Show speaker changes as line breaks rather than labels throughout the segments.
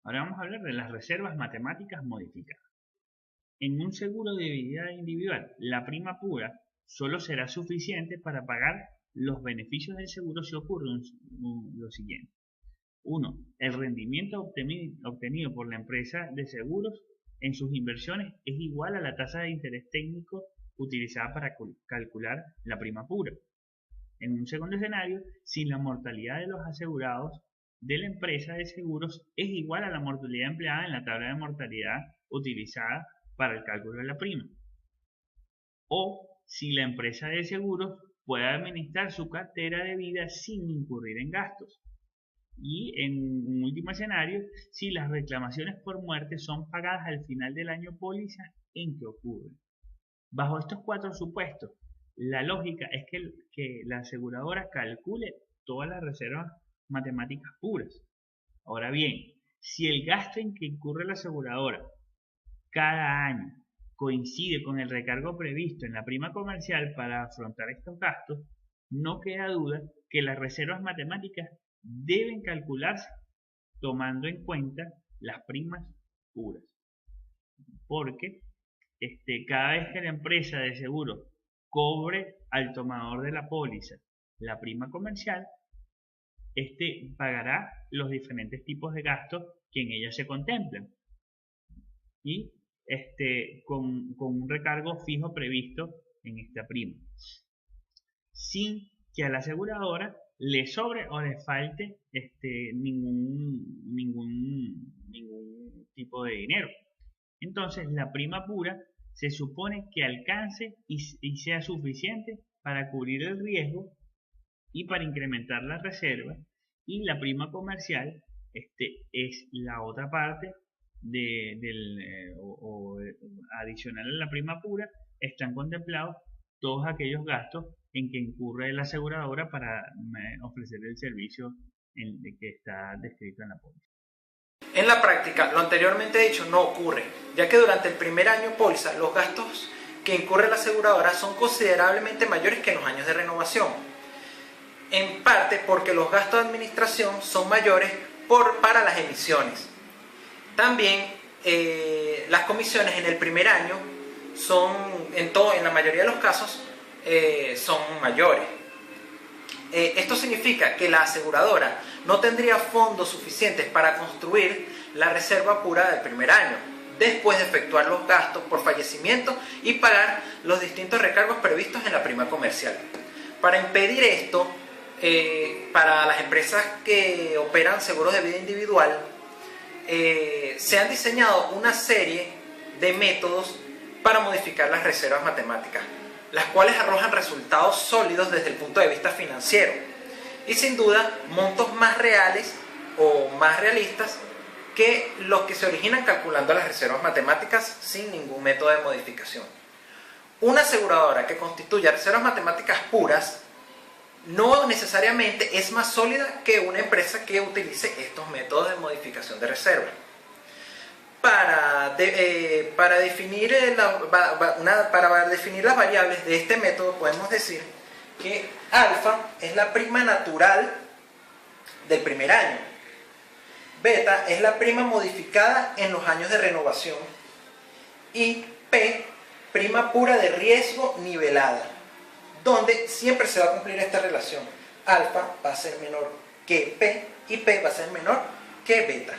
Ahora vamos a hablar de las reservas matemáticas modificadas. En un seguro de vida individual, la prima pura solo será suficiente para pagar los beneficios del seguro si ocurre lo siguiente. 1. El rendimiento obtenido por la empresa de seguros en sus inversiones es igual a la tasa de interés técnico utilizada para calcular la prima pura. En un segundo escenario, si la mortalidad de los asegurados de la empresa de seguros es igual a la mortalidad empleada en la tabla de mortalidad utilizada para el cálculo de la prima. O si la empresa de seguros puede administrar su cartera de vida sin incurrir en gastos. Y en un último escenario, si las reclamaciones por muerte son pagadas al final del año póliza en que ocurren. Bajo estos 4 supuestos, la lógica es que la aseguradora calcule todas las reservas matemáticas puras. Ahora bien, si el gasto en que incurre la aseguradora cada año coincide con el recargo previsto en la prima comercial para afrontar estos gastos, no queda duda que las reservas matemáticas deben calcularse tomando en cuenta las primas puras. Porque cada vez que la empresa de seguro cobre al tomador de la póliza la prima comercial, pagará los diferentes tipos de gastos que en ella se contemplan y con un recargo fijo previsto en esta prima, sin que a la aseguradora le sobre o le falte ningún tipo de dinero. Entonces la prima pura se supone que alcance y sea suficiente para cubrir el riesgo y para incrementar la reserva, y la prima comercial es la otra parte adicional a la prima pura. Están contemplados todos aquellos gastos en que incurre la aseguradora para ofrecer el servicio que está descrito en la póliza.
En la práctica, lo anteriormente dicho no ocurre, ya que durante el primer año póliza los gastos que incurre la aseguradora son considerablemente mayores que en los años de renovación. En parte porque los gastos de administración son mayores para las emisiones. También las comisiones en el primer año son, en la mayoría de los casos, son mayores. Esto significa que la aseguradora no tendría fondos suficientes para construir la reserva pura del primer año, después de efectuar los gastos por fallecimiento y pagar los distintos recargos previstos en la prima comercial. Para impedir esto, para las empresas que operan seguros de vida individual, se han diseñado una serie de métodos para modificar las reservas matemáticas, las cuales arrojan resultados sólidos desde el punto de vista financiero y sin duda montos más reales o más realistas que los que se originan calculando las reservas matemáticas sin ningún método de modificación. Una aseguradora que constituya reservas matemáticas puras no necesariamente es más sólida que una empresa que utilice estos métodos de modificación de reserva. Para definir las variables de este método podemos decir que alfa es la prima natural del primer año, beta es la prima modificada en los años de renovación y P, prima pura de riesgo nivelada, donde siempre se va a cumplir esta relación. Alfa va a ser menor que P y P va a ser menor que beta.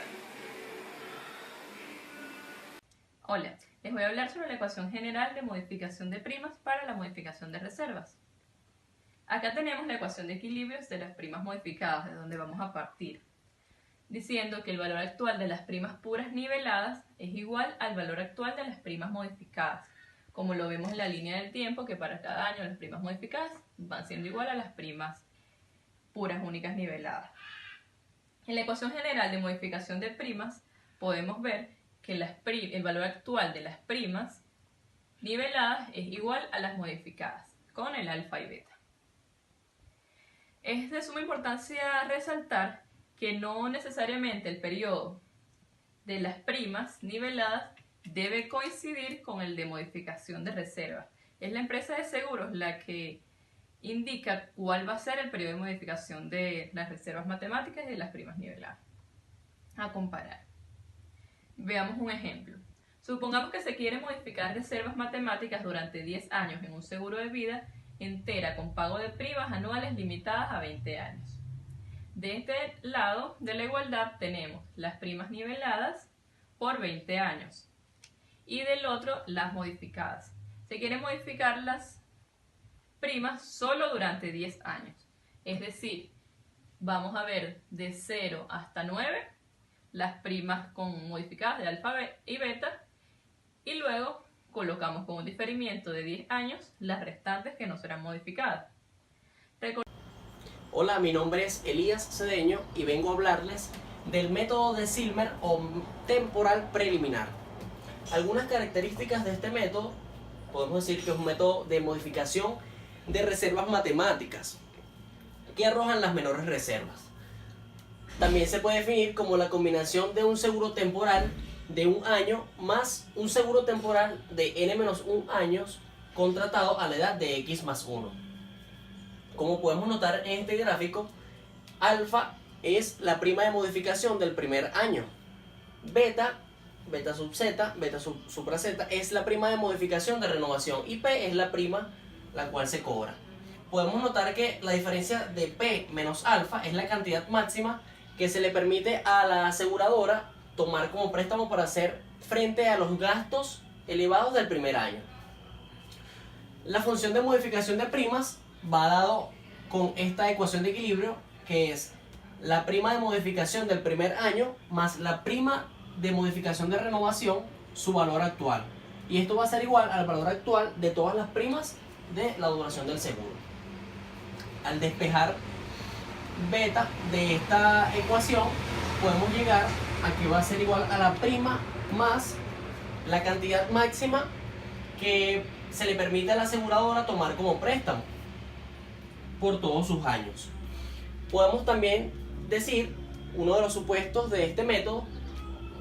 Hola, les voy a hablar sobre la ecuación general de modificación de primas para la modificación de reservas. Acá tenemos la ecuación de equilibrios de las primas modificadas, de donde vamos a partir, diciendo que el valor actual de las primas puras niveladas es igual al valor actual de las primas modificadas, como lo vemos en la línea del tiempo, que para cada año las primas modificadas van siendo igual a las primas puras únicas niveladas. En la ecuación general de modificación de primas podemos ver que el valor actual de las primas niveladas es igual a las modificadas, con el alfa y beta. Es de suma importancia resaltar que no necesariamente el periodo de las primas niveladas debe coincidir con el de modificación de reserva. Es la empresa de seguros la que indica cuál va a ser el periodo de modificación de las reservas matemáticas y de las primas niveladas. A comparar. Veamos un ejemplo. Supongamos que se quiere modificar reservas matemáticas durante 10 años en un seguro de vida entera con pago de primas anuales limitadas a 20 años. De este lado de la igualdad tenemos las primas niveladas por 20 años y del otro las modificadas. Se quiere modificar las primas solo durante 10 años, es decir, vamos a ver de 0 hasta 9 las primas con modificadas de alfa y beta y luego colocamos con un diferimiento de 10 años las restantes que no serán modificadas.
Hola, mi nombre es Elías Cedeño y vengo a hablarles del método de Silmer o temporal preliminar. Algunas características de este método: podemos decir que es un método de modificación de reservas matemáticas que arrojan las menores reservas. También se puede definir como la combinación de un seguro temporal de un año más un seguro temporal de n-1 años contratado a la edad de x más 1. Como podemos notar en este gráfico, alfa es la prima de modificación del primer año, beta sub z, beta supra z es la prima de modificación de renovación y p es la prima la cual se cobra. Podemos notar que la diferencia de p menos alfa es la cantidad máxima que se le permite a la aseguradora tomar como préstamo para hacer frente a los gastos elevados del primer año. La función de modificación de primas va dado con esta ecuación de equilibrio, que es la prima de modificación del primer año más la prima de modificación de renovación, su valor actual. Y esto va a ser igual al valor actual de todas las primas de la duración del seguro. Al despejar beta de esta ecuación, podemos llegar a que va a ser igual a la prima más la cantidad máxima que se le permite a la aseguradora tomar como préstamo por todos sus años. Podemos también decir, uno de los supuestos de este método,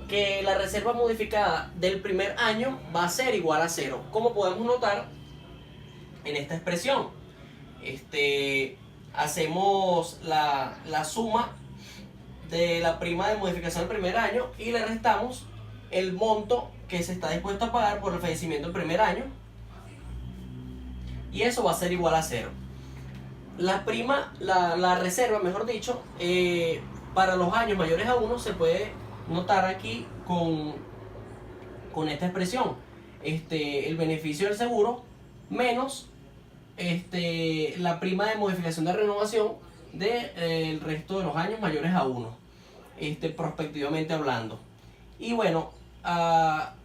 que la reserva modificada del primer año va a ser igual a 0, como podemos notar en esta expresión. Hacemos la suma de la prima de modificación del primer año y le restamos el monto que se está dispuesto a pagar por el fallecimiento del primer año, y eso va a ser igual a 0. La reserva, mejor dicho, para los años mayores a 1 se puede notar aquí con esta expresión: el beneficio del seguro menos la prima de modificación de renovación del resto de los años mayores a 1, prospectivamente hablando. Y bueno,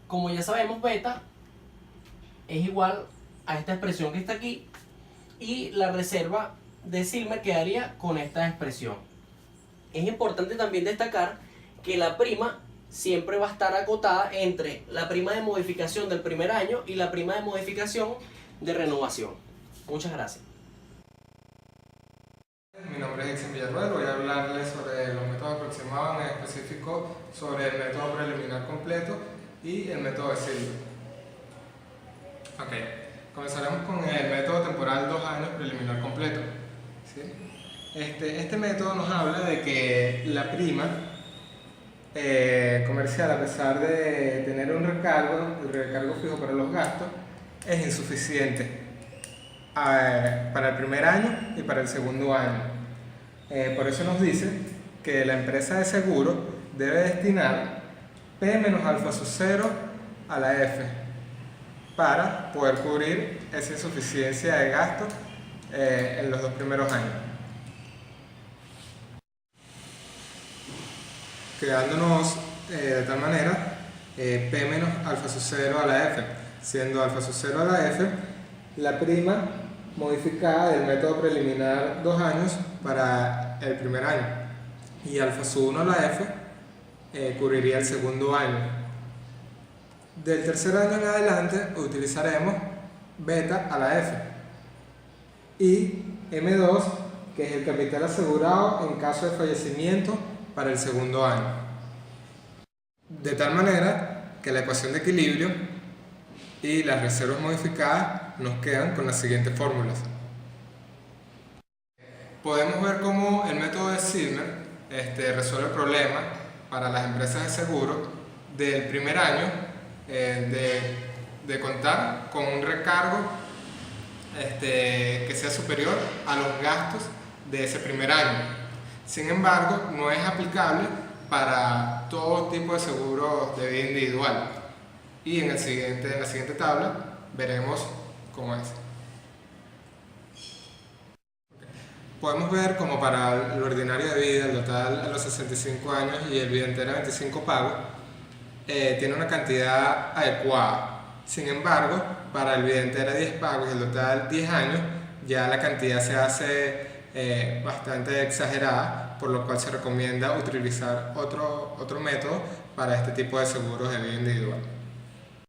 como ya sabemos, beta es igual a esta expresión que está aquí, y la reserva de Silmer quedaría con esta expresión. Es importante también destacar que la prima siempre va a estar acotada entre la prima de modificación del primer año y la prima de modificación de renovación. Muchas gracias.
Mi nombre es Exen Villarroel. Voy a hablarles sobre los métodos aproximados, en específico sobre el método preliminar completo y el método de Silmer. Comenzaremos con el método temporal 2 años preliminar completo. ¿Sí? Este método nos habla de que la prima comercial, a pesar de tener un recargo, el recargo fijo para los gastos, es insuficiente para el primer año y para el segundo año. Por eso nos dice que la empresa de seguro debe destinar P menos alfa sub 0 a la F para poder cubrir esa insuficiencia de gasto en los 2 primeros años. Quedándonos de tal manera P menos alfa sub 0 a la F, siendo alfa sub 0 a la F la prima modificada del método preliminar 2 años para el primer año, y alfa sub 1 a la F cubriría el segundo año. Del tercer año en adelante utilizaremos beta a la F y M2, que es el capital asegurado en caso de fallecimiento para el segundo año. De tal manera que la ecuación de equilibrio y las reservas modificadas nos quedan con las siguientes fórmulas. Podemos ver cómo el método de Silmer resuelve el problema para las empresas de seguro del primer año de contar con un recargo que sea superior a los gastos de ese primer año. Sin embargo, no es aplicable para todo tipo de seguros de vida individual. Y en la siguiente tabla veremos cómo es. Podemos ver como para el ordinario de vida, el total a los 65 años y el vida entera 25 pagos, tiene una cantidad adecuada. Sin embargo, para el vida entera 10 pagos y el total 10 años, ya la cantidad se hace bastante exagerada, por lo cual se recomienda utilizar otro método para este tipo de seguros de vida individual.